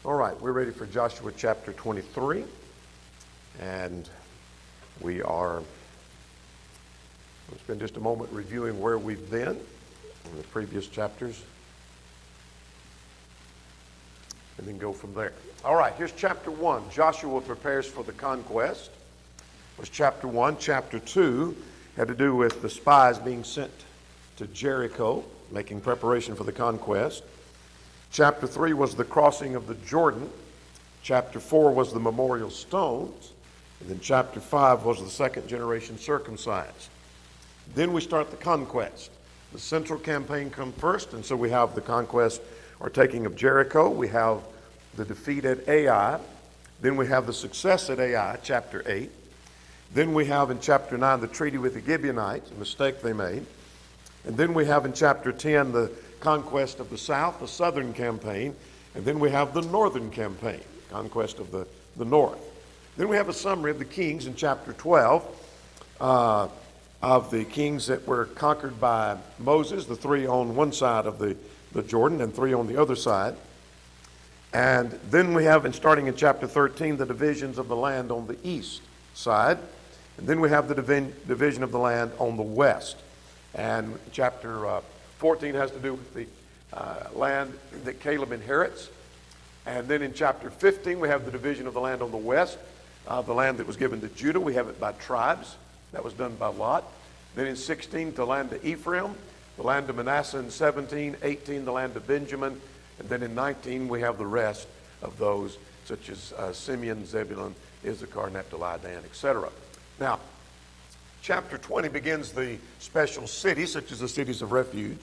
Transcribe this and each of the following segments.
All right, we're ready for Joshua chapter 23, and we are going to spend just a moment reviewing where we've been in the previous chapters, and then go from there. All right, here's chapter 1. Joshua prepares for the conquest. It was chapter 1. Chapter 2 had to do with the spies being sent to Jericho, making preparation for the conquest. Chapter 3 was the crossing of the Jordan. Chapter 4 was the memorial stones. And then chapter 5 was the second generation circumcised. Then we start the conquest. The central campaign comes first, and so we have the conquest or taking of Jericho. We have the defeat at Ai. Then we have the success at Ai, chapter 8. Then we have in chapter 9 the treaty with the Gibeonites, a mistake they made. And then we have in chapter 10 the conquest of the south, the southern campaign, and then we have the northern campaign, conquest of the north. Then we have a summary of the kings in chapter 12, of the kings that were conquered by Moses, the three on one side of the Jordan and three on the other side. And then we have, starting in chapter 13, the divisions of the land on the east side. And then we have the division of the land on the west. And chapter 14 has to do with the land that Caleb inherits. And then in chapter 15, we have the division of the land on the west, the land that was given to Judah. We have it by tribes. That was done by Lot. Then in 16, the land of Ephraim, the land of Manasseh in 17, 18, the land of Benjamin. And then in 19, we have the rest of those, such as Simeon, Zebulun, Issachar, Naphtali, Dan, etc. Now, chapter 20 begins the special cities, such as the cities of refuge,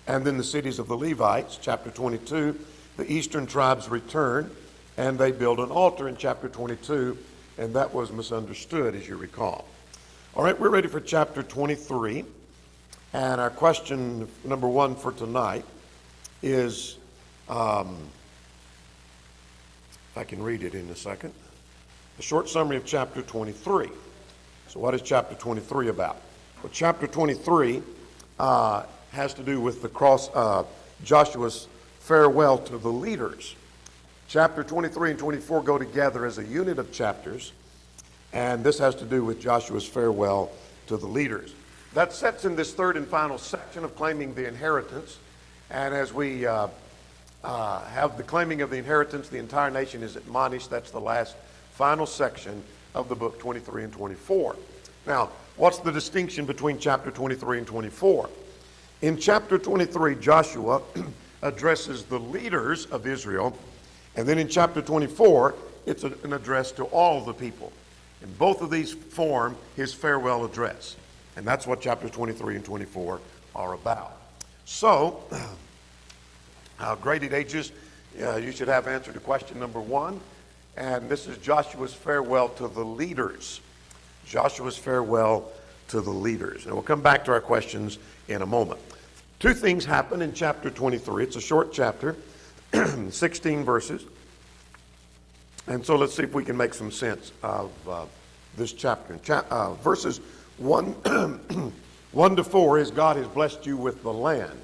and then the cities of the Levites. Chapter 22, the eastern tribes return, and they build an altar in chapter 22, and that was misunderstood, as you recall. All right, we're ready for chapter 23, and our question number 1 for tonight is, if I can read it in a second, a short summary of chapter 23. So what is chapter 23 about? Well, chapter 23 has to do with Joshua's farewell to the leaders. Chapter 23 and 24 go together as a unit of chapters, and this has to do with Joshua's farewell to the leaders. That sets in this third and final section of claiming the inheritance, and as we have the claiming of the inheritance, the entire nation is admonished. That's the last final section of the book 23 and 24. Now, what's the distinction between chapter 23 and 24? In chapter 23, Joshua addresses the leaders of Israel, and then in chapter 24, it's an address to all the people. And both of these form his farewell address. And that's what chapter 23 and 24 are about. So, graded ages, you should have answered to question number 1. And this is Joshua's farewell to the leaders. Joshua's farewell to the leaders. And we'll come back to our questions in a moment. 2 things happen in chapter 23. It's a short chapter, 16 verses. And so let's see if we can make some sense of this chapter. Verses 1, 1 to 4 is God has blessed you with the land.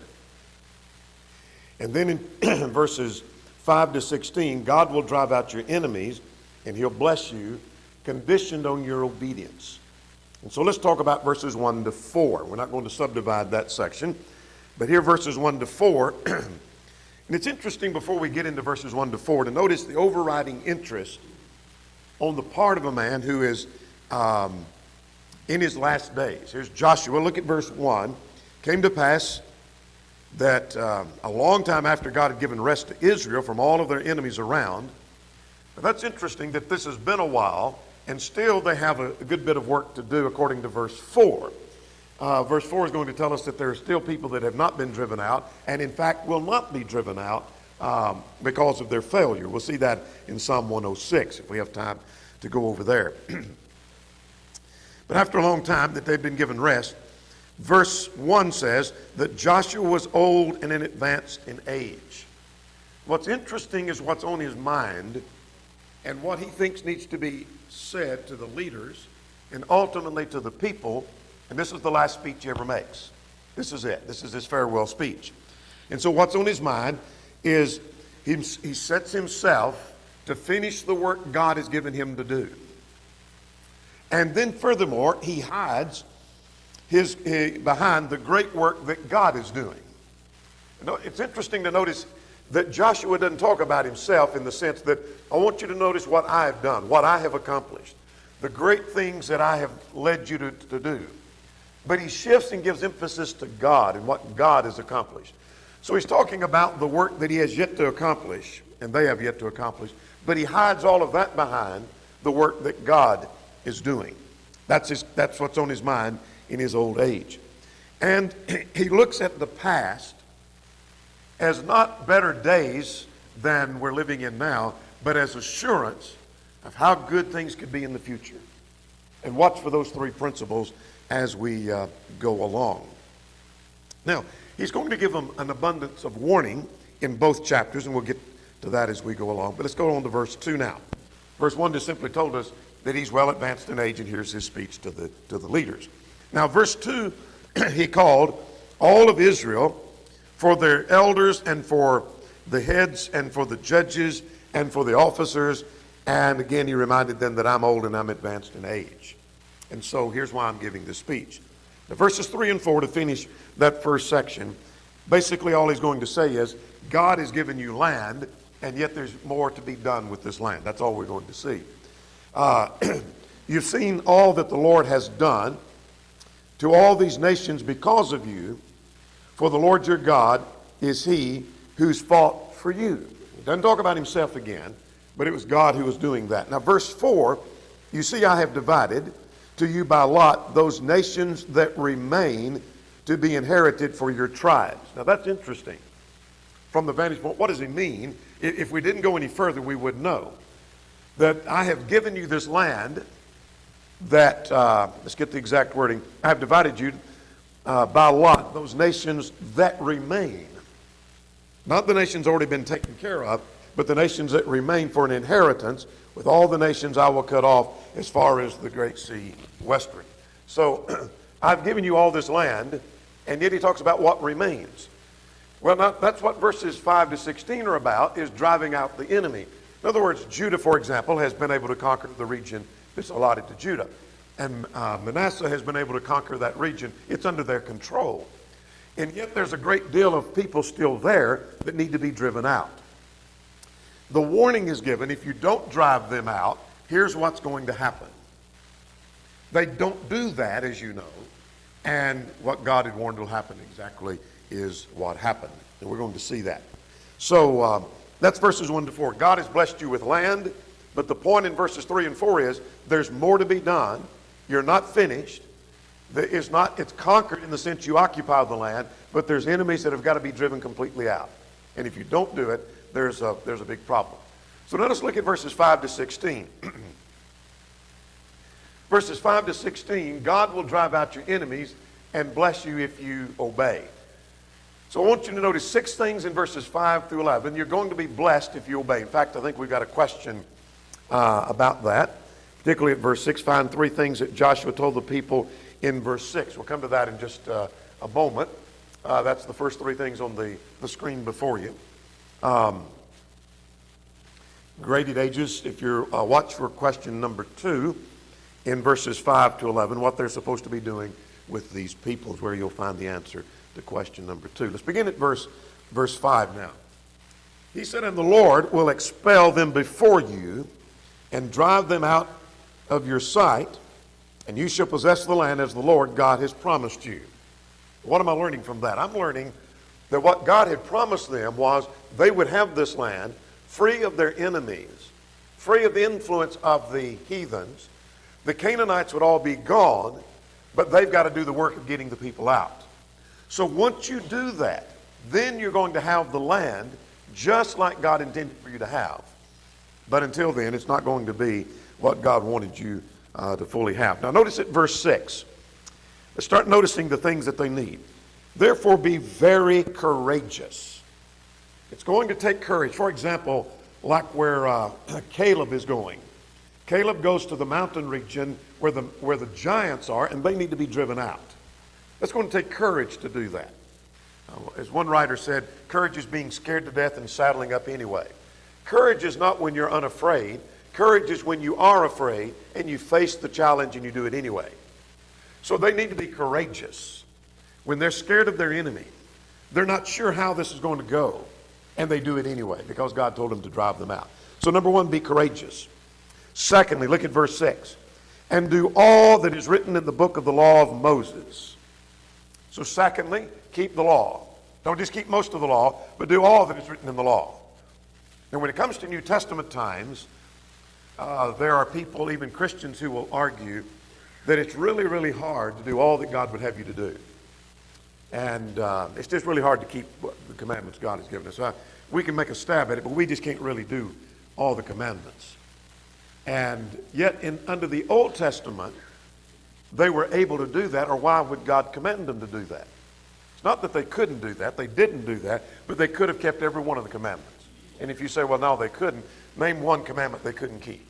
And then in verses 5 to 16, God will drive out your enemies and he'll bless you, conditioned on your obedience. And so let's talk about verses 1 to 4. We're not going to subdivide that section, but here verses 1 to 4. And it's interesting before we get into verses 1 to 4 to notice the overriding interest on the part of a man who is in his last days. Here's Joshua. Look at verse 1. Came to pass that a long time after God had given rest to Israel from all of their enemies around. Now that's interesting that this has been a while, and still they have a good bit of work to do according to verse 4. Verse 4 is going to tell us that there are still people that have not been driven out, and in fact will not be driven out because of their failure. We'll see that in Psalm 106 if we have time to go over there. But after a long time that they've been given rest, verse 1 says that Joshua was old and advanced in age. What's interesting is what's on his mind and what he thinks needs to be said to the leaders and ultimately to the people. And this is the last speech he ever makes. This is it. This is his farewell speech. And so what's on his mind is He sets himself to finish the work God has given him to do. And then furthermore, he hides behind the great work that God is doing. It's interesting to notice that Joshua doesn't talk about himself in the sense that, I want you to notice what I have done, what I have accomplished, the great things that I have led you to do. But he shifts and gives emphasis to God and what God has accomplished. So he's talking about the work that he has yet to accomplish, and they have yet to accomplish, but he hides all of that behind the work that God is doing. That's what's on his mind in his old age. And he looks at the past as not better days than we're living in now, but as assurance of how good things could be in the future. And watch for those three principles as we go along. Now, he's going to give them an abundance of warning in both chapters, and we'll get to that as we go along. But let's go on to verse 2 now. Verse 1 just simply told us that he's well advanced in age, and here's his speech to the leaders. Now, verse 2, he called all of Israel for their elders and for the heads and for the judges and for the officers. And again, he reminded them that I'm old and I'm advanced in age. And so here's why I'm giving this speech. Now, verses 3 and 4 to finish that first section, basically all he's going to say is, God has given you land, and yet there's more to be done with this land. That's all we're going to see. You've seen all that the Lord has done to all these nations because of you, for the Lord your God is he who's fought for you. He doesn't talk about himself again, but it was God who was doing that. Now, verse 4, you see, I have divided to you by lot those nations that remain to be inherited for your tribes. Now, that's interesting. From the vantage point, what does he mean? If we didn't go any further, we would know that I have given you this land that, let's get the exact wording, I have divided you by lot, those nations that remain. Not the nations already been taken care of, but the nations that remain for an inheritance. With all the nations I will cut off as far as the great sea westward. So I've given you all this land, and yet he talks about what remains. Well, now, that's what verses 5 to 16 are about, is driving out the enemy. In other words, Judah, for example, has been able to conquer the region that's allotted to Judah. And Manasseh has been able to conquer that region. It's under their control. And yet there's a great deal of people still there that need to be driven out. The warning is given, if you don't drive them out, here's what's going to happen. They don't do that, as you know, and what God had warned will happen exactly is what happened. And we're going to see that. So that's verses 1 to 4. God has blessed you with land, but the point in verses 3 and 4 is there's more to be done. You're not finished. It's conquered in the sense you occupy the land, but there's enemies that have got to be driven completely out. And if you don't do it, there's a big problem. So now let's look at verses 5 to 16. Verses 5 to 16, God will drive out your enemies and bless you if you obey. So I want you to notice 6 things in verses 5 through 11. You're going to be blessed if you obey. In fact, I think we've got a question about that, particularly at verse 6. Find 3 things that Joshua told the people in verse 6. We'll come to that in just a moment. That's the first 3 things on the screen before you. Graded ages, if you're watch for question number 2 in verses 5 to 11, what they're supposed to be doing with these people is where you'll find the answer to question number 2. Let's begin at verse 5 now. He said, and the Lord will expel them before you and drive them out of your sight, and you shall possess the land as the Lord God has promised you. What am I learning from that? I'm learning that what God had promised them was they would have this land free of their enemies, free of the influence of the heathens. The Canaanites would all be gone, but they've got to do the work of getting the people out. So once you do that, then you're going to have the land just like God intended for you to have. But until then, it's not going to be what God wanted you to fully have. Now notice at verse 6. Let's start noticing the things that they need. Therefore be very courageous. It's going to take courage. For example, like where Caleb is going. Caleb goes to the mountain region where the giants are, and they need to be driven out. It's going to take courage to do that. As one writer said, courage is being scared to death and saddling up anyway. Courage is not when you're unafraid. Courage is when you are afraid and you face the challenge and you do it anyway. So they need to be courageous. When they're scared of their enemy, they're not sure how this is going to go, and they do it anyway because God told them to drive them out. So number one, be courageous. Secondly, look at verse 6. And do all that is written in the book of the law of Moses. So secondly, keep the law. Don't just keep most of the law, but do all that is written in the law. And when it comes to New Testament times, there are people, even Christians, who will argue that it's really, really hard to do all that God would have you to do. And it's just really hard to keep the commandments God has given us. We can make a stab at it, but we just can't really do all the commandments. And yet, under the Old Testament, they were able to do that, or why would God command them to do that? It's not that they couldn't do that, they didn't do that, but they could have kept every one of the commandments. And if you say, well, no, they couldn't, name one commandment they couldn't keep.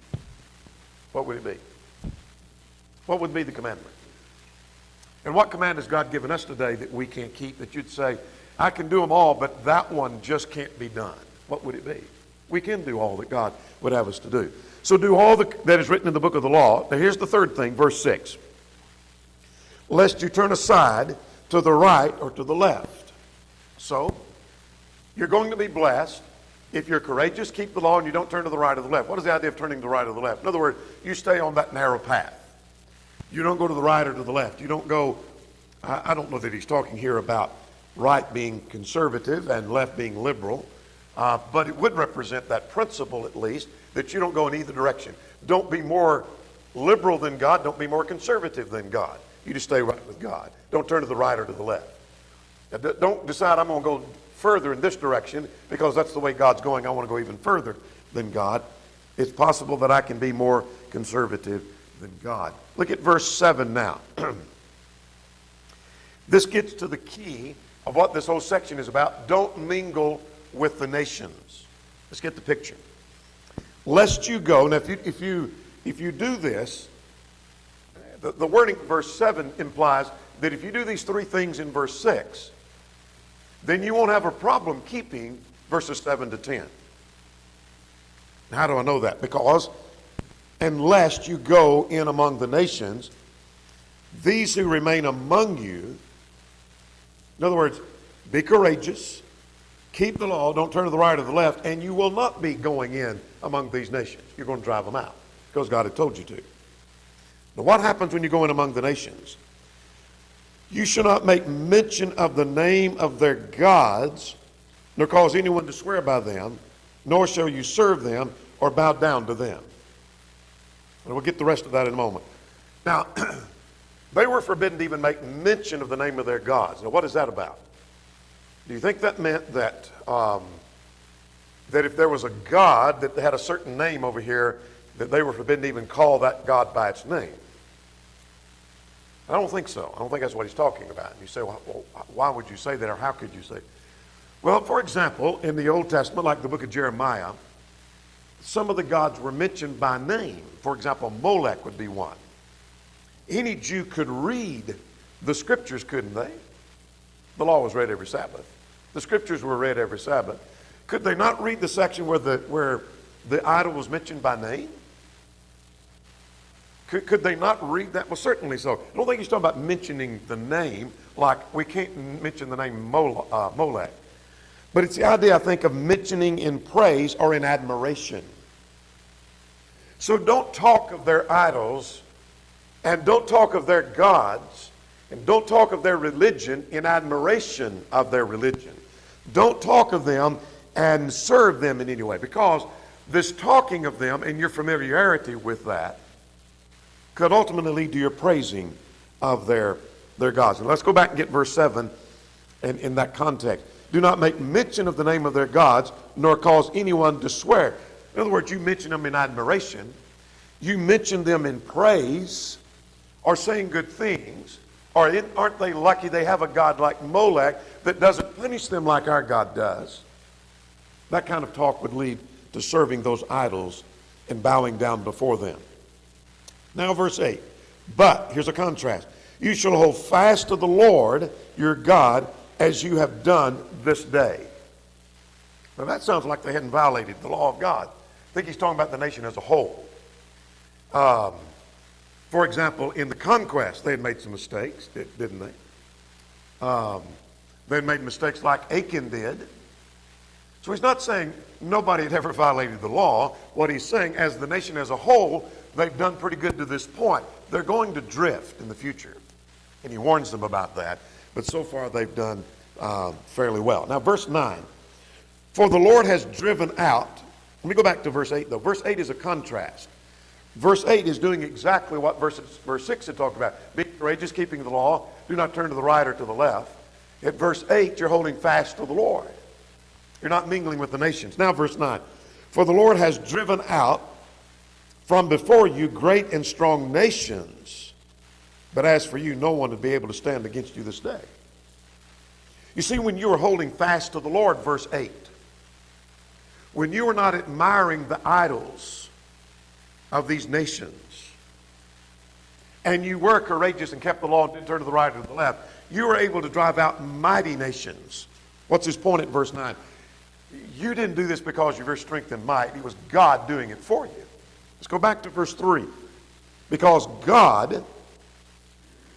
What would it be? What would be the commandment? And what command has God given us today that we can't keep, that you'd say, I can do them all, but that one just can't be done? What would it be? We can do all that God would have us to do. So do all that is written in the book of the law. Now here's the third thing, verse 6. Lest you turn aside to the right or to the left. So, you're going to be blessed if you're courageous, keep the law, and you don't turn to the right or the left. What is the idea of turning to the right or the left? In other words, you stay on that narrow path. You don't go to the right or to the left. You don't go, I don't know that he's talking here about right being conservative and left being liberal, but it would represent that principle at least, that you don't go in either direction. Don't be more liberal than God. Don't be more conservative than God. You just stay right with God. Don't turn to the right or to the left. Now, don't decide I'm going to go further in this direction because that's the way God's going. I want to go even further than God. It's possible that I can be more conservative than God. Look at verse 7 now. This gets to the key of what this whole section is about. Don't mingle with the nations. Let's get the picture. Lest you go. Now, if you do this, the wording in verse 7 implies that if you do these three things in verse 6, then you won't have a problem keeping verses 7 to 10. How do I know that? Because unless you go in among the nations, these who remain among you, in other words, be courageous, keep the law, don't turn to the right or the left, and you will not be going in among these nations. You're going to drive them out because God had told you to. Now, what happens when you go in among the nations? You shall not make mention of the name of their gods, nor cause anyone to swear by them, nor shall you serve them or bow down to them. And we'll get the rest of that in a moment. Now, they were forbidden to even make mention of the name of their gods. Now, what is that about? Do you think that meant that that if there was a god that had a certain name over here, that they were forbidden to even call that god by its name? I don't think so. I don't think that's what he's talking about. And you say, well, why would you say that, or how could you say? Well, for example, in the Old Testament, like the book of Jeremiah, some of the gods were mentioned by name. For example, Molech would be one. Any Jew could read the scriptures, couldn't they? The law was read every Sabbath. The scriptures were read every Sabbath. Could they not read the section where the idol was mentioned by name? Could they not read that? Well, certainly so. I don't think he's talking about mentioning the name, like we can't mention the name Molech. But it's the idea, I think, of mentioning in praise or in admiration. So don't talk of their idols, and don't talk of their gods, and don't talk of their religion in admiration of their religion. Don't talk of them and serve them in any way, because this talking of them and your familiarity with that could ultimately lead to your praising of their gods. And let's go back and get verse 7 in that context. Do not make mention of the name of their gods, nor cause anyone to swear. In other words, you mention them in admiration, you mention them in praise, or saying good things, or aren't they lucky they have a god like Molech that doesn't punish them like our God does? That kind of talk would lead to serving those idols and bowing down before them. Now verse 8, but, here's a contrast, you shall hold fast to the Lord your God as you have done this day. Now that sounds like they hadn't violated the law of God. I think he's talking about the nation as a whole. For example, in the conquest, they had made some mistakes, didn't they? They had made mistakes like Achan did. So he's not saying nobody had ever violated the law. What he's saying, as the nation as a whole, they've done pretty good to this point. They're going to drift in the future. And he warns them about that. But so far they've done fairly well. Now verse 9. For the Lord has driven out. Let me go back to verse 8 though. Verse 8 is a contrast. Verse 8 is doing exactly what verse 6 had talked about. Be courageous, keeping the law. Do not turn to the right or to the left. At verse 8, you're holding fast to the Lord. You're not mingling with the nations. Now verse 9. For the Lord has driven out from before you great and strong nations. But as for you, no one would be able to stand against you this day. You see, when you are holding fast to the Lord, verse 8, when you are not admiring the idols of these nations, and you were courageous and kept the law and didn't turn to the right or to the left, you were able to drive out mighty nations. What's his point at verse 9? You didn't do this because of your strength and might. It was God doing it for you. Let's go back to verse 3. Because God,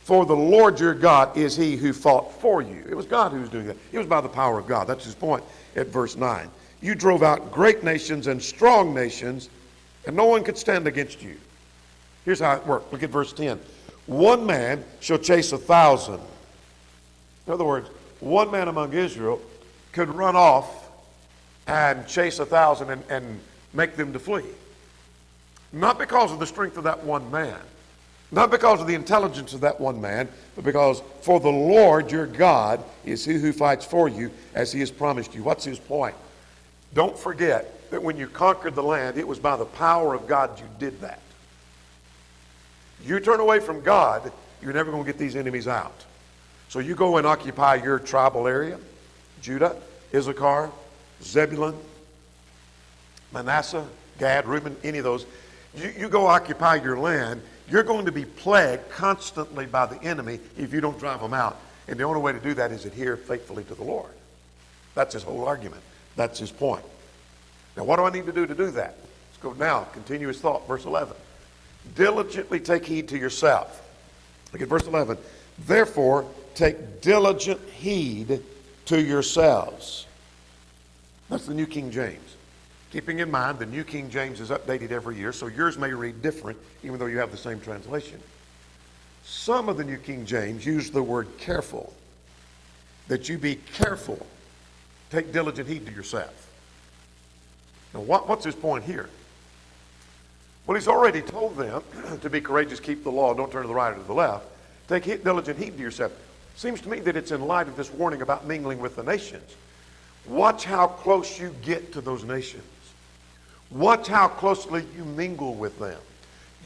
for the Lord your God is he who fought for you. It was God who was doing that. It was by the power of God. That's his point at verse 9. You drove out great nations and strong nations, and no one could stand against you. Here's how it worked. Look at verse 10. One man shall chase 1,000. In other words, one man among Israel could run off and chase 1,000 and make them to flee. Not because of the strength of that one man, not because of the intelligence of that one man, but because for the Lord your God is he who fights for you as he has promised you. What's his point? Don't forget that when you conquered the land, it was by the power of God you did that. You turn away from God, you're never going to get these enemies out. So you go and occupy your tribal area, Judah, Issachar, Zebulun, Manasseh, Gad, Reuben, any of those. You go occupy your land, you're going to be plagued constantly by the enemy if you don't drive them out. And the only way to do that is adhere faithfully to the Lord. That's his whole argument. That's his point. Now, what do I need to do that? Let's go now. Continuous thought, verse 11. Diligently take heed to yourself. Look at verse 11. Therefore, take diligent heed to yourselves. That's the New King James. Keeping in mind, the New King James is updated every year, so yours may read different, even though you have the same translation. Some of the New King James use the word careful. That you be careful. Take diligent heed to yourself. Now, what's his point here? Well, he's already told them to be courageous, keep the law, don't turn to the right or to the left. Take diligent heed to yourself. Seems to me that it's in light of this warning about mingling with the nations. Watch how close you get to those nations. Watch how closely you mingle with them.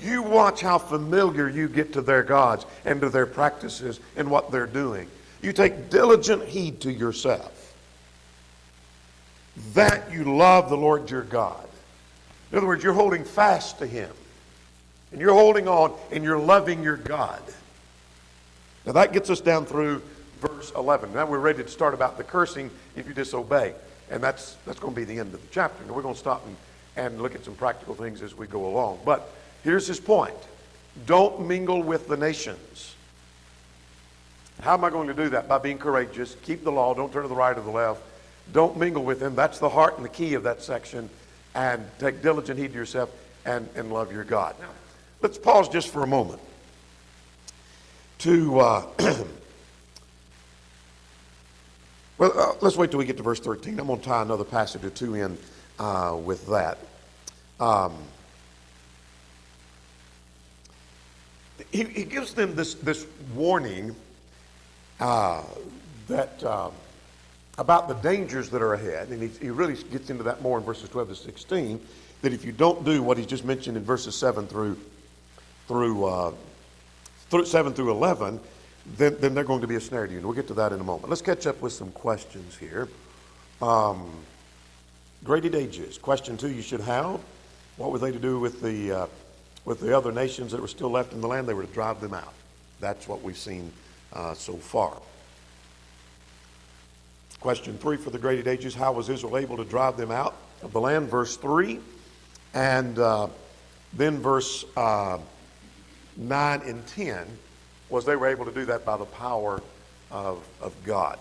You watch how familiar you get to their gods and to their practices and what they're doing. You take diligent heed to yourself, that you love the Lord your God. In other words, you're holding fast to him. And you're holding on and you're loving your God. Now that gets us down through verse 11. Now we're ready to start about the cursing if you disobey. And that's going to be the end of the chapter. Now we're going to stop and look at some practical things as we go along. But here's his point. Don't mingle with the nations. How am I going to do that? By being courageous. Keep the law. Don't turn to the right or the left. Don't mingle with them. That's the heart and the key of that section. And take diligent heed to yourself and love your God. Now, let's pause just for a moment to, let's wait till we get to verse 13. I'm going to tie another passage or two in with that. He gives them this warning that about the dangers that are ahead, and he really gets into that more in verses 12 to 16, that if you don't do what he's just mentioned in verses 7 through 11, then they're going to be a snare to you. And we'll get to that in a moment. Let's catch up with some questions here. Graded ages. Question 2 you should have. What were they to do with the other nations that were still left in the land? They were to drive them out. That's what we've seen so far. Question 3 for the graded ages, how was Israel able to drive them out of the land? Verse 3. And then verse 9 and 10 was they were able to do that by the power of God.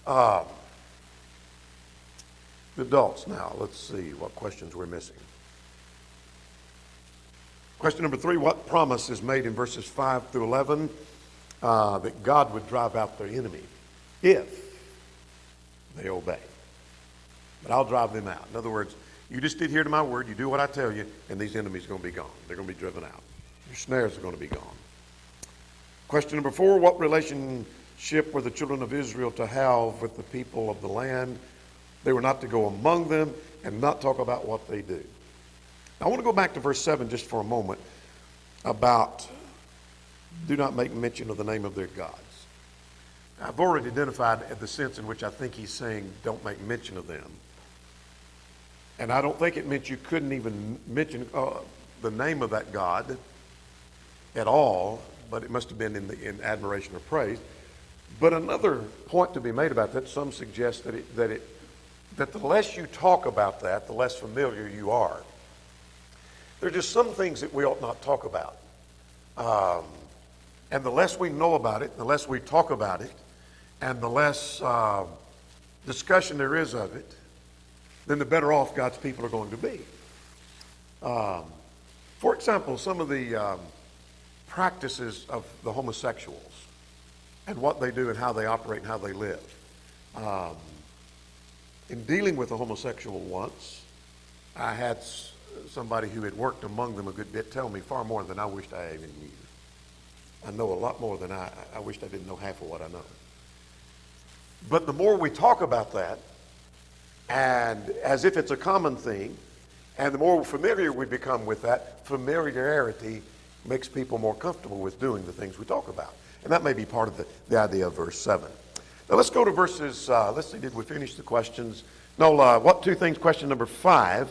The adults now, let's see what questions we're missing. Question number 3, what promise is made in verses 5 through 11 that God would drive out their enemy if they obey? But I'll drive them out. In other words, you just adhere to my word, you do what I tell you, and these enemies are going to be gone. They're going to be driven out. Your snares are going to be gone. Question number 4, what relationship were the children of Israel to have with the people of the land? They were not to go among them and not talk about what they do. Now, I want to go back to verse 7 just for a moment about do not make mention of the name of their gods. I've already identified the sense in which I think he's saying don't make mention of them. And I don't think it meant you couldn't even mention the name of that God at all, but it must have been in admiration or praise. But another point to be made about that, some suggest that the less you talk about that, the less familiar you are. There are just some things that we ought not talk about. And the less we know about it, the less we talk about it, and the less discussion there is of it, then the better off God's people are going to be. For example, some of the practices of the homosexuals and what they do and how they operate and how they live. In dealing with a homosexual once, I had somebody who had worked among them a good bit tell me far more than I wished I even knew. I know a lot more than I wished I didn't know half of what I know. But the more we talk about that, and as if it's a common thing, and the more familiar we become with that, familiarity makes people more comfortable with doing the things we talk about. And that may be part of the idea of verse 7. Now let's go to verses, let's see, did we finish the questions? No, what two things, question number 5.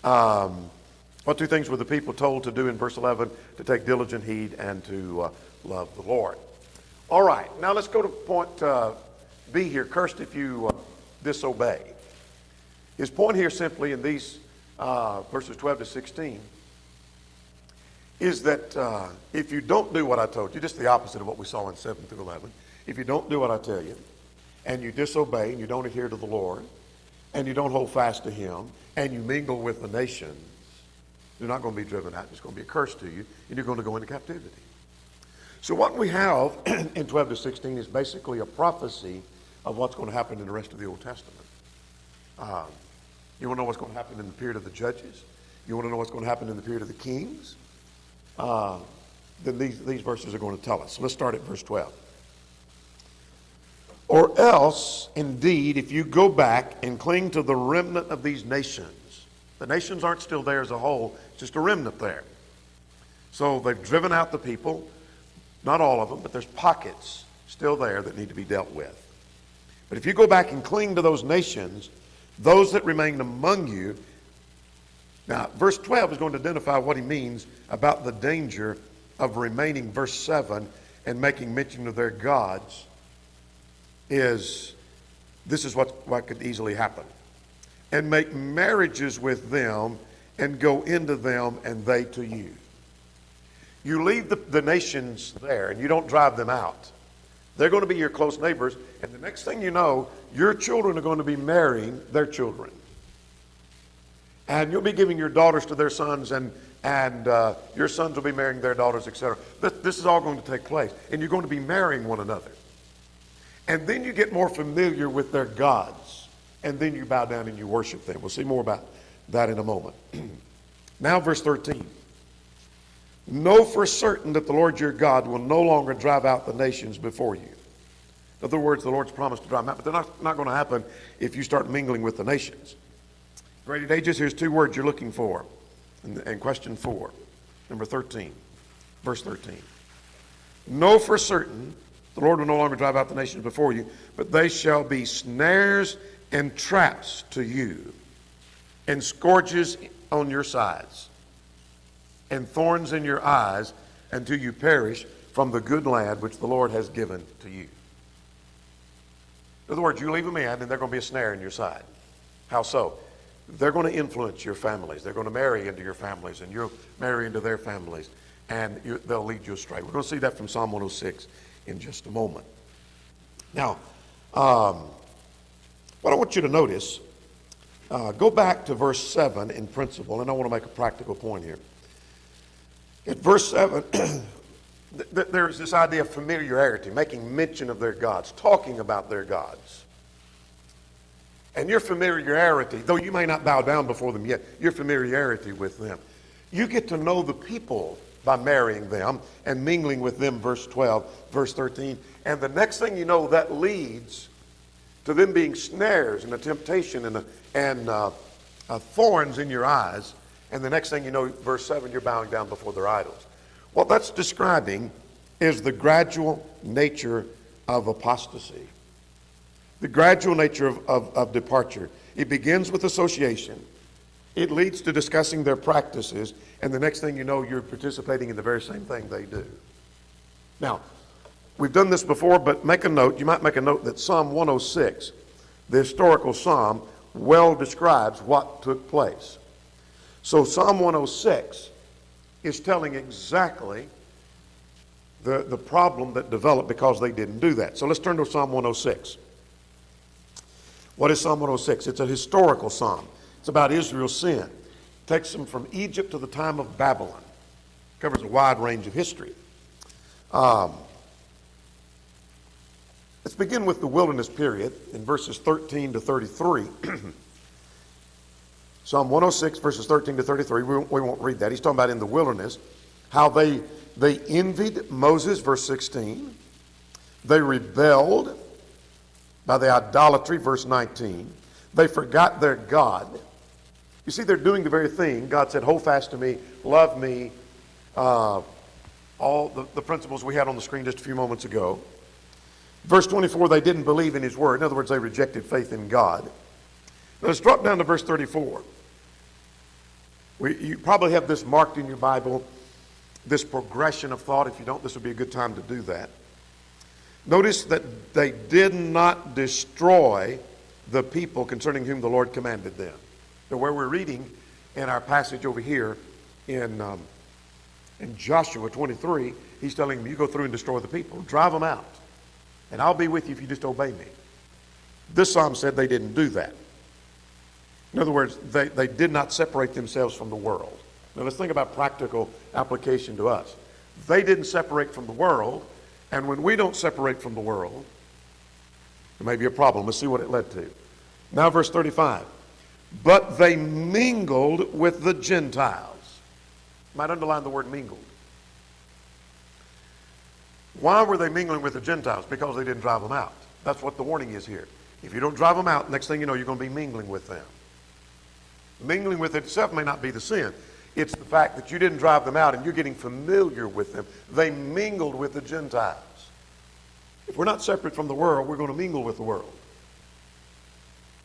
What two things were the people told to do in verse 11? To take diligent heed and to love the Lord. All right, now let's go to point B here. Cursed if you disobey. His point here simply in these verses 12 to 16 is that if you don't do what I told you, just the opposite of what we saw in 7 through 11, if you don't do what I tell you, and you disobey, and you don't adhere to the Lord, and you don't hold fast to Him, and you mingle with the nations, you're not going to be driven out. It's going to be a curse to you, and you're going to go into captivity. So what we have in 12 to 16 is basically a prophecy of what's going to happen in the rest of the Old Testament. You want to know what's going to happen in the period of the judges? You want to know what's going to happen in the period of the kings? Then these verses are going to tell us. So let's start at verse 12. Or else, indeed, if you go back and cling to the remnant of these nations, the nations aren't still there as a whole, it's just a remnant there. So they've driven out the people, not all of them, but there's pockets still there that need to be dealt with. But if you go back and cling to those nations, those that remain among you, now verse 12 is going to identify what he means about the danger of remaining, verse 7, and making mention of their gods. This is what could easily happen. And make marriages with them and go into them and they to you. You leave the nations there and you don't drive them out. They're going to be your close neighbors, and the next thing you know, your children are going to be marrying their children. And you'll be giving your daughters to their sons, and your sons will be marrying their daughters, etc. This is all going to take place, and you're going to be marrying one another. And then you get more familiar with their gods, and then you bow down and you worship them. We'll see more about that in a moment. Now, verse 13. Know for certain that the Lord your God will no longer drive out the nations before you. In other words, the Lord's promised to drive them out, but they're not going to happen if you start mingling with the nations. Graded ages, here's two words you're looking for. And question 4, number 13, verse 13. Know for certain the Lord will no longer drive out the nations before you, but they shall be snares and traps to you, and scourges on your sides, and thorns in your eyes, until you perish from the good land which the Lord has given to you. In other words, you leave them in, and they're going to be a snare in your side. How so? They're going to influence your families. They're going to marry into your families, and you'll marry into their families, and they'll lead you astray. We're going to see that from Psalm 106 in just a moment. Now, what I want you to notice, go back to verse 7 in principle, and I want to make a practical point here. At verse 7, there's this idea of familiarity, making mention of their gods, talking about their gods. And your familiarity, though you may not bow down before them yet, your familiarity with them. You get to know the people by marrying them and mingling with them, verse 12, verse 13. And the next thing you know, that leads to them being snares and a temptation and thorns in your eyes. And the next thing you know, verse 7, you're bowing down before their idols. What that's describing is the gradual nature of apostasy. The gradual nature of departure. It begins with association. It leads to discussing their practices, and the next thing you know, you're participating in the very same thing they do. Now, we've done this before, but make a note. You might make a note that Psalm 106, the historical psalm, well describes what took place. So Psalm 106 is telling exactly the problem that developed because they didn't do that. So let's turn to Psalm 106. What is Psalm 106? It's a historical psalm. It's about Israel's sin. It takes them from Egypt to the time of Babylon. It covers a wide range of history. Let's begin with the wilderness period in verses 13 to 33. Psalm 106, verses 13 to 33. We won't read that. He's talking about in the wilderness, how they envied Moses, verse 16. They rebelled by the idolatry, verse 19. They forgot their God. You see, they're doing the very thing. God said, hold fast to me, love me. All the principles we had on the screen just a few moments ago. Verse 24, they didn't believe in his word. In other words, they rejected faith in God. Now let's drop down to verse 34. You probably have this marked in your Bible, this progression of thought. If you don't, this would be a good time to do that. Notice that they did not destroy the people concerning whom the Lord commanded them. Now, where we're reading in our passage over here in Joshua 23, he's telling them, you go through and destroy the people. Drive them out. And I'll be with you if you just obey me. This psalm said they didn't do that. In other words, they did not separate themselves from the world. Now let's think about practical application to us. They didn't separate from the world, and when we don't separate from the world, there may be a problem. Let's see what it led to. Now verse 35. But they mingled with the Gentiles. You might underline the word mingled. Why were they mingling with the Gentiles? Because they didn't drive them out. That's what the warning is here. If you don't drive them out, next thing you know, you're going to be mingling with them. Mingling with itself may not be the sin. It's the fact that you didn't drive them out and you're getting familiar with them. They mingled with the Gentiles. If we're not separate from the world, we're going to mingle with the world.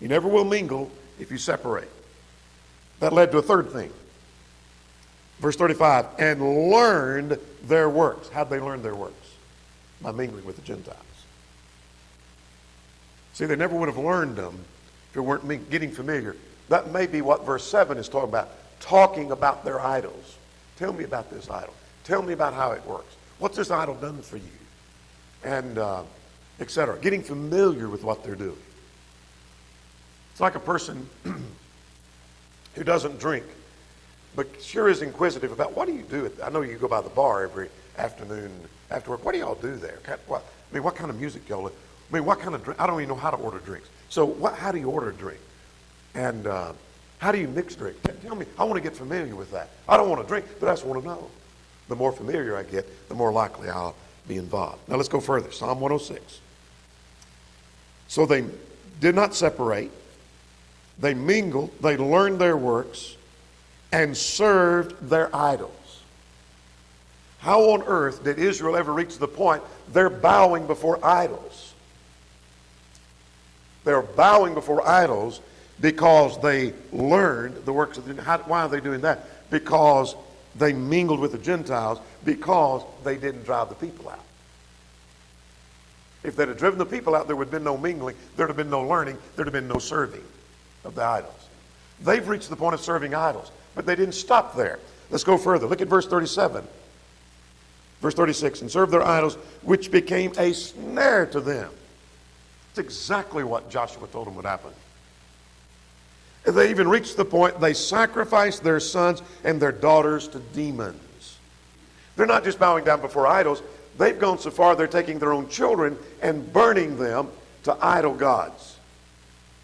You never will mingle if you separate. That led to a third thing. Verse 35, and learned their works. How'd they learn their works? By mingling with the Gentiles. See, they never would have learned them if they weren't getting familiar. That may be what verse 7 is talking about their idols. Tell me about this idol. Tell me about how it works. What's this idol done for you? And etc. Getting familiar with what they're doing. It's like a person who doesn't drink, but sure is inquisitive about what do you do? I know you go by the bar every afternoon after work. What do y'all do there? What kind of music y'all listen? What kind of drink? I don't even know how to order drinks. So how do you order a drink? And how do you mix drink? Tell me. I want to get familiar with that. I don't want to drink, but I just want to know. The more familiar I get, the more likely I'll be involved. Now let's go further. Psalm 106. So they did not separate. They mingled. They learned their works and served their idols. How on earth did Israel ever reach the point they're bowing before idols? They're bowing before idols because they learned the works of the... Why are they doing that? Because they mingled with the Gentiles, because they didn't drive the people out. If they'd have driven the people out, there would have been no mingling, there'd have been no learning, there'd have been no serving of the idols. They've reached the point of serving idols, but they didn't stop there. Let's go further. Look at verse 37. Verse 36, and serve their idols, which became a snare to them. It's exactly what Joshua told them would happen. And they even reached the point they sacrificed their sons and their daughters to demons. They're not just bowing down before idols. They've gone so far they're taking their own children and burning them to idol gods.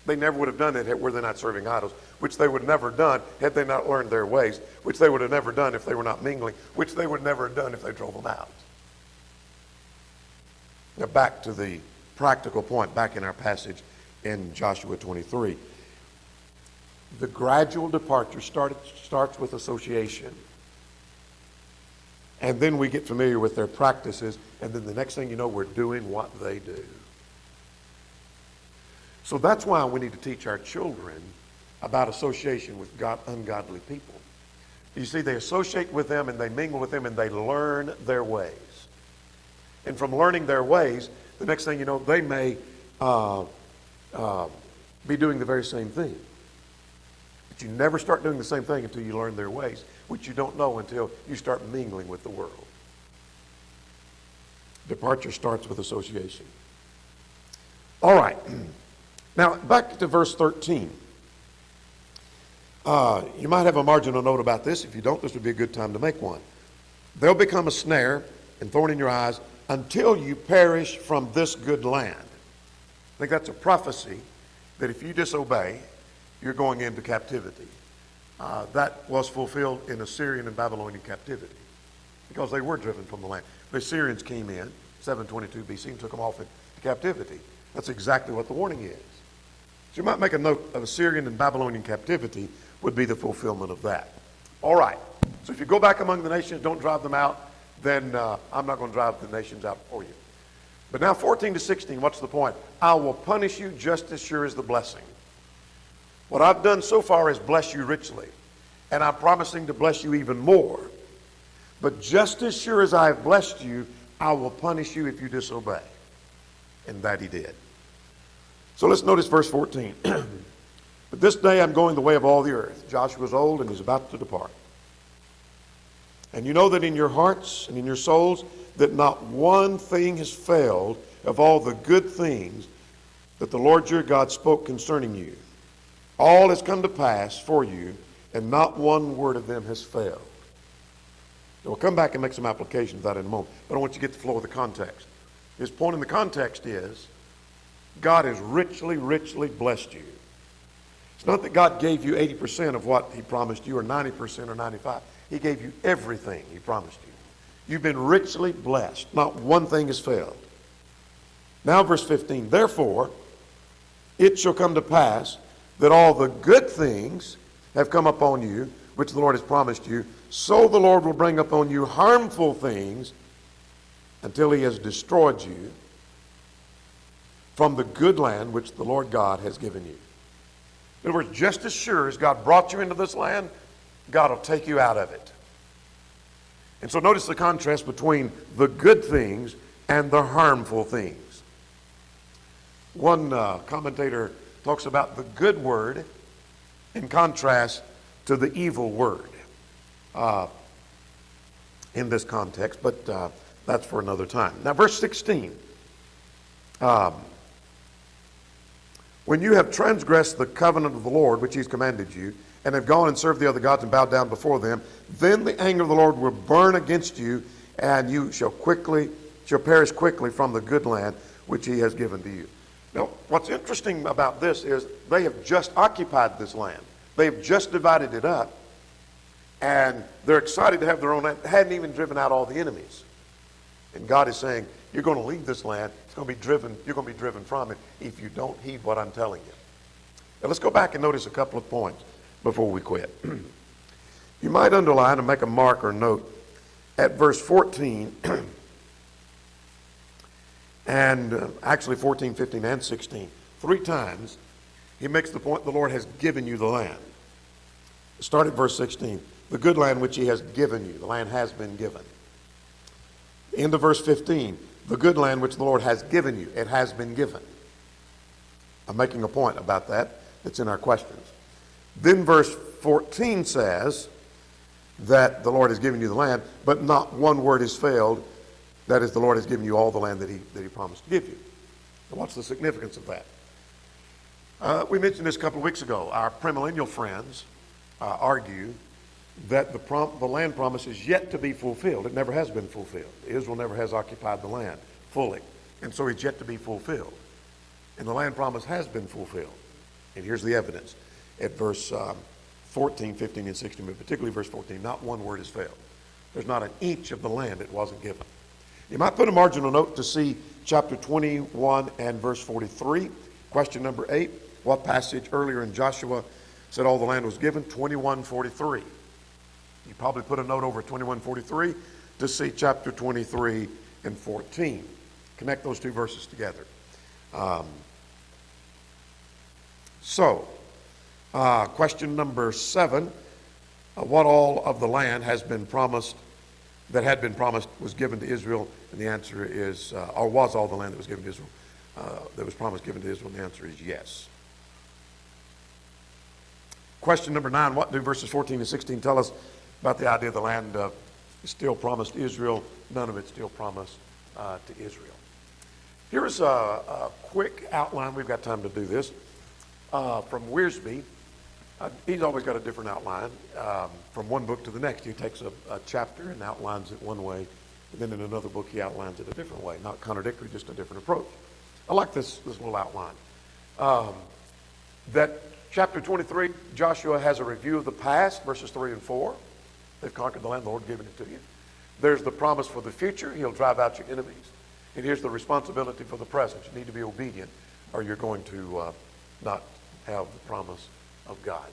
They never would have done it were they not serving idols, which they would have never done had they not learned their ways, which they would have never done if they were not mingling, which they would never have done if they drove them out. Now back to the practical point, back in our passage in Joshua 23. The gradual departure starts with association. And then we get familiar with their practices, and then the next thing you know, we're doing what they do. So that's why we need to teach our children about association with ungodly people. You see, they associate with them and they mingle with them and they learn their ways. And from learning their ways, the next thing you know, they may be doing the very same thing. But you never start doing the same thing until you learn their ways, which you don't know until you start mingling with the world. Departure starts with association. All right. Now, back to verse 13. You might have a marginal note about this. If you don't, this would be a good time to make one. They'll become a snare and thorn in your eyes until you perish from this good land. I think that's a prophecy that if you disobey, you're going into captivity. That was fulfilled in Assyrian and Babylonian captivity because they were driven from the land. The Assyrians came in 722 BC and took them off into captivity. That's exactly what the warning is. So you might make a note of Assyrian and Babylonian captivity would be the fulfillment of that. All right. So if you go back among the nations, don't drive them out, then I'm not going to drive the nations out for you. But now 14 to 16, what's the point? I will punish you just as sure as the blessing. What I've done so far is bless you richly, and I'm promising to bless you even more. But just as sure as I have blessed you, I will punish you if you disobey. And that he did. So let's notice verse 14. But this day I'm going the way of all the earth. Joshua's old and he's about to depart. And you know that in your hearts and in your souls that not one thing has failed of all the good things that the Lord your God spoke concerning you. All has come to pass for you, and not one word of them has failed. So we'll come back and make some applications of that in a moment. But I want you to get the flow of the context. His point in the context is God has richly, richly blessed you. It's not that God gave you 80% of what he promised you or 90% or 95%. He gave you everything he promised you. You've been richly blessed. Not one thing has failed. Now verse 15. Therefore, it shall come to pass that all the good things have come upon you, which the Lord has promised you, so the Lord will bring upon you harmful things until he has destroyed you from the good land which the Lord God has given you. In other words, just as sure as God brought you into this land, God will take you out of it. And so notice the contrast between the good things and the harmful things. One commentator talks about the good word in contrast to the evil word in this context, but that's for another time. Now, verse 16. When you have transgressed the covenant of the Lord, which he's commanded you, and have gone and served the other gods and bowed down before them, then the anger of the Lord will burn against you, and you shall perish quickly from the good land which he has given to you. Now, what's interesting about this is they have just occupied this land. They've just divided it up, and they're excited to have their own land. They hadn't even driven out all the enemies. And God is saying, you're going to leave this land. It's going to be driven. You're going to be driven from it if you don't heed what I'm telling you. Now let's go back and notice a couple of points before we quit. You might underline and make a mark or note at verse 14 and actually 14, 15, and 16. 3 times he makes the point the Lord has given you the land. Start at verse 16. The good land which he has given you. The land has been given. End of verse 15. the good land which the Lord has given you. It has been given. I'm making a point about that. That's in our questions. Then verse 14 says that the Lord has given you the land, but not one word has failed. That is, the Lord has given you all the land that he promised to give you. And what's the significance of that? We mentioned this a couple of weeks ago. Our premillennial friends argue that the land promise is yet to be fulfilled. It never has been fulfilled. Israel never has occupied the land fully, and so it's yet to be fulfilled. And the land promise has been fulfilled. And here's the evidence. At verse 14, 15, and 16, but particularly verse 14, not one word has failed. There's not an inch of the land that wasn't given. You might put a marginal note to see chapter 21 and verse 43. Question number 8, what passage earlier in Joshua said all the land was given? 21:43. You probably put a note over 21:43 to see chapter 23 and 14. Connect those two verses together. Question number 7, what all of the land has been promised, that had been promised, was given to Israel? And the answer is, or was all the land that was given to Israel, that was promised given to Israel? And the answer is yes. Question number 9, what do verses 14 and 16 tell us about the idea of the land is still promised to Israel? None of it's still promised to Israel. Here's a quick outline. We've got time to do this. From Wiersbe. He's always got a different outline from one book to the next. He takes a chapter and outlines it one way, and then in another book he outlines it a different way. Not contradictory, just a different approach. I like this little outline. That chapter 23, Joshua has a review of the past, verses 3 and 4. They've conquered the land, the Lord given it to you. There's the promise for the future. He'll drive out your enemies. And here's the responsibility for the present. You need to be obedient, or you're going to not have the promise of God.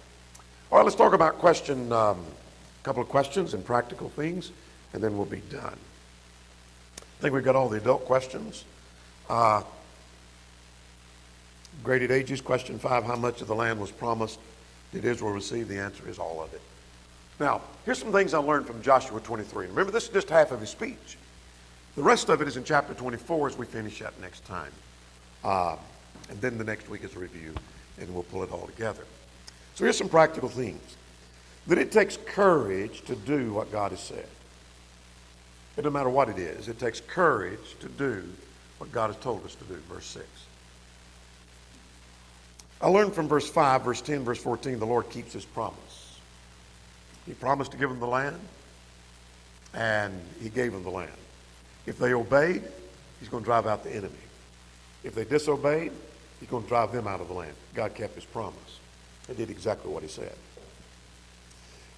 All right, let's talk about a couple of questions and practical things, and then we'll be done. I think we've got all the adult questions. Graded ages, question 5, how much of the land was promised did Israel receive? The answer is all of it. Now, here's some things I learned from Joshua 23. Remember, this is just half of his speech. The rest of it is in chapter 24 as we finish that next time. And then the next week is a review, and we'll pull it all together. So here's some practical things. That it takes courage to do what God has said. It doesn't matter what it is. It takes courage to do what God has told us to do, verse 6. I learned from verse 5, verse 10, verse 14, the Lord keeps his promise. He promised to give them the land, and he gave them the land. If they obeyed, he's going to drive out the enemy. If they disobeyed, he's going to drive them out of the land. God kept his promise. He did exactly what he said.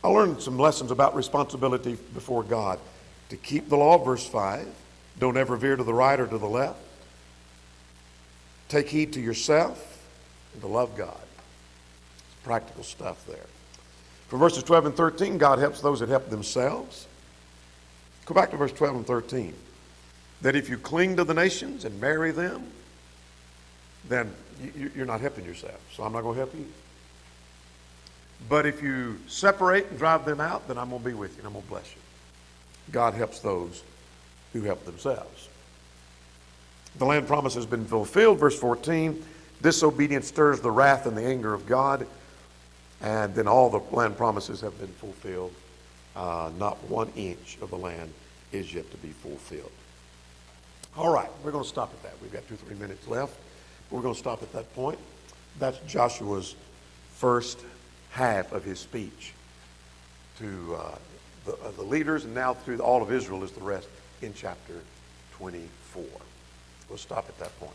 I learned some lessons about responsibility before God. To keep the law, verse 5. Don't ever veer to the right or to the left. Take heed to yourself and to love God. It's practical stuff there. For verses 12 and 13, God helps those that help themselves. Go back to verse 12 and 13. That if you cling to the nations and marry them, then you're not helping yourself. So I'm not going to help you. But if you separate and drive them out, then I'm going to be with you and I'm going to bless you. God helps those who help themselves. The land promise has been fulfilled. Verse 14, disobedience stirs the wrath and the anger of God. And then all the land promises have been fulfilled. Not 1 inch of the land is yet to be fulfilled. All right, we're going to stop at that. We've got 2-3 minutes left. We're going to stop at that point. That's Joshua's first half of his speech to the leaders, and now through all of Israel is the rest in chapter 24. We'll stop at that point.